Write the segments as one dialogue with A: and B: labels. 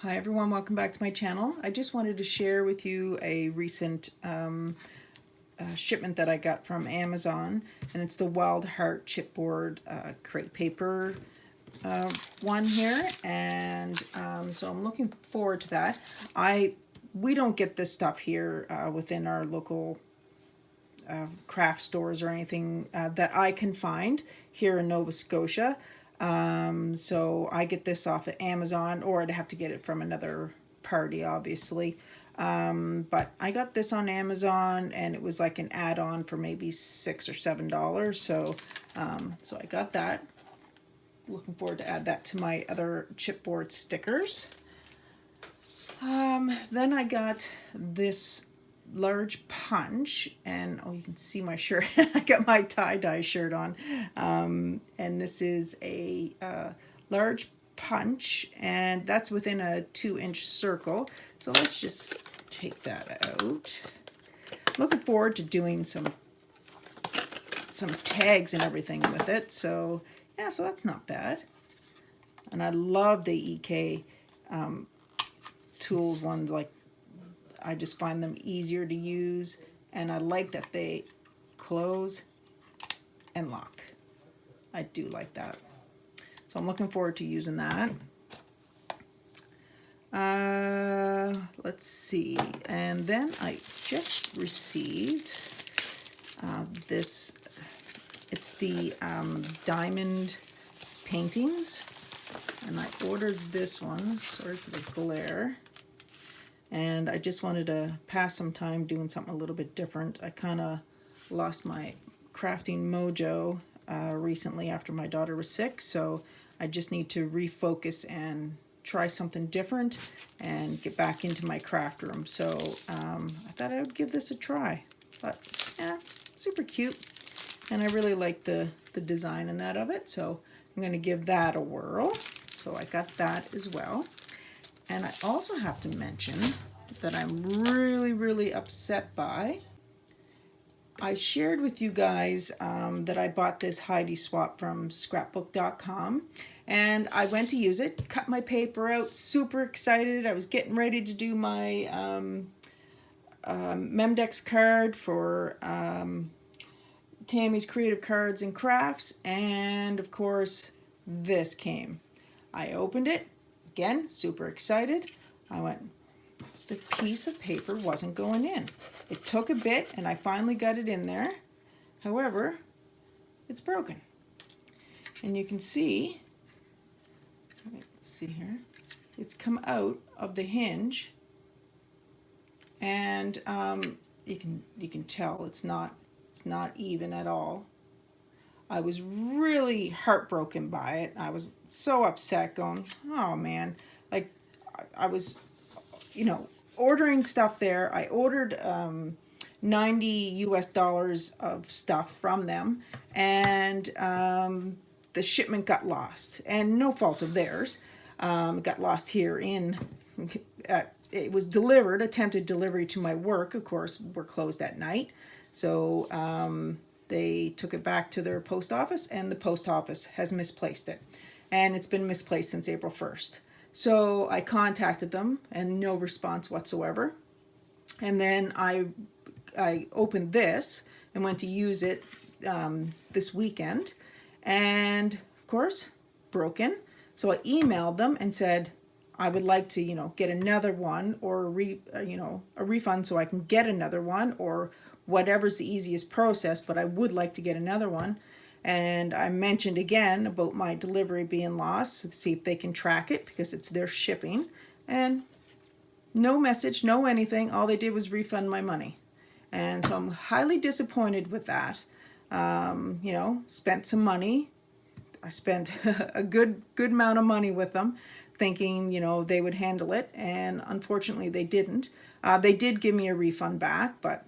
A: Hi everyone, welcome back to my channel. I just wanted to share with you a recent shipment that I got from Amazon, and it's the Wild Heart chipboard crepe paper one here, and so I'm looking forward to that. We don't get this stuff here within our local craft stores or anything that I can find here in Nova Scotia. So I get this off of Amazon, or I'd have to get it from another party, obviously. But I got this on Amazon, and it was like an add-on for maybe $6 or $7. So I got that. Looking forward to add that to my other chipboard stickers. Then I got this large punch, and oh, you can see my shirt. I got my tie-dye shirt on, and this is a large punch, and that's within a 2-inch circle. So let's just take that out. Looking forward to doing some tags and everything with it. So yeah, so that's not bad. And I love the EK tools ones. Like, I just find them easier to use, and I like that they close and lock. I do like that. So I'm looking forward to using that. Let's see. And then I just received this. It's the diamond paintings, and I ordered this one. Sorry for the glare. And I just wanted to pass some time doing something a little bit different. I kind of lost my crafting mojo recently after my daughter was sick, so I just need to refocus and try something different and get back into my craft room. So I thought I would give this a try. But yeah, super cute, and I really like the design and that of it, so I'm going to give that a whirl. So I got that as well. And I also have to mention that I'm really upset by. I shared with you guys that I bought this Heidi swap from scrapbook.com, and I went to use it, cut my paper out, super excited. I was getting ready to do my Memdex card for Tammy's Creative Cards and Crafts, and of course this came. I opened it. Again, super excited. I went, the piece of paper wasn't going in. It took a bit, and I finally got it in there. However, it's broken. And you can see, let's see here, it's come out of the hinge, and you can tell it's not even at all. I was really heartbroken by it. I was so upset, going, oh man. Like, I was, ordering stuff there. I ordered $90 of stuff from them, and the shipment got lost, and no fault of theirs. It got lost here it was delivered, attempted delivery to my work. Of course, we're closed at night. So they took it back to their post office, and the post office has misplaced it. And it's been misplaced since April 1st. So I contacted them, and no response whatsoever. And then I opened this and went to use it this weekend. And of course, broken. So I emailed them and said, I would like to, get another one, or a refund so I can get another one, or whatever's the easiest process, but I would like to get another one. And I mentioned again about my delivery being lost, to see if they can track it, because it's their shipping. And no message, no anything. All they did was refund my money. And so I'm highly disappointed with that. Spent some money. I spent a good amount of money with them, thinking, they would handle it, and unfortunately they didn't. They did give me a refund back, but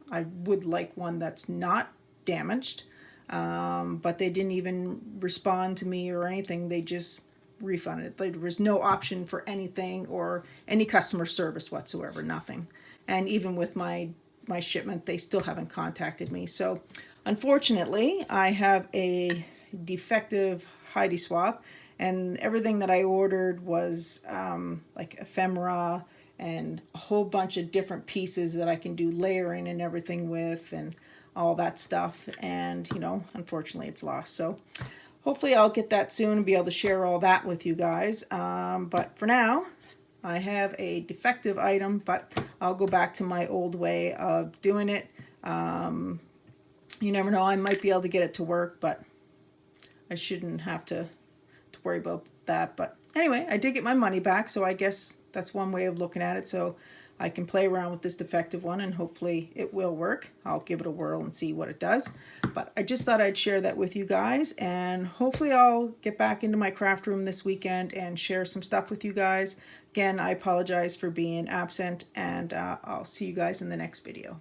A: I would like one that's not damaged. But they didn't even respond to me or anything. They just refunded. There was no option for anything or any customer service whatsoever, nothing. And even with my shipment, they still haven't contacted me. So unfortunately, I have a defective Heidi swap, And everything that I ordered was like ephemera and a whole bunch of different pieces that I can do layering and everything with and all that stuff. And, you know, unfortunately it's lost. So hopefully I'll get that soon and be able to share all that with you guys. But for now, I have a defective item, but I'll go back to my old way of doing it. You never know, I might be able to get it to work, but I shouldn't have to worry about that. But anyway, I did get my money back, so I guess that's one way of looking at it. So I can play around with this defective one and hopefully it will work. I'll give it a whirl and see what it does. But I just thought I'd share that with you guys, and hopefully I'll get back into my craft room this weekend and share some stuff with you guys. Again, I apologize for being absent, and I'll see you guys in the next video.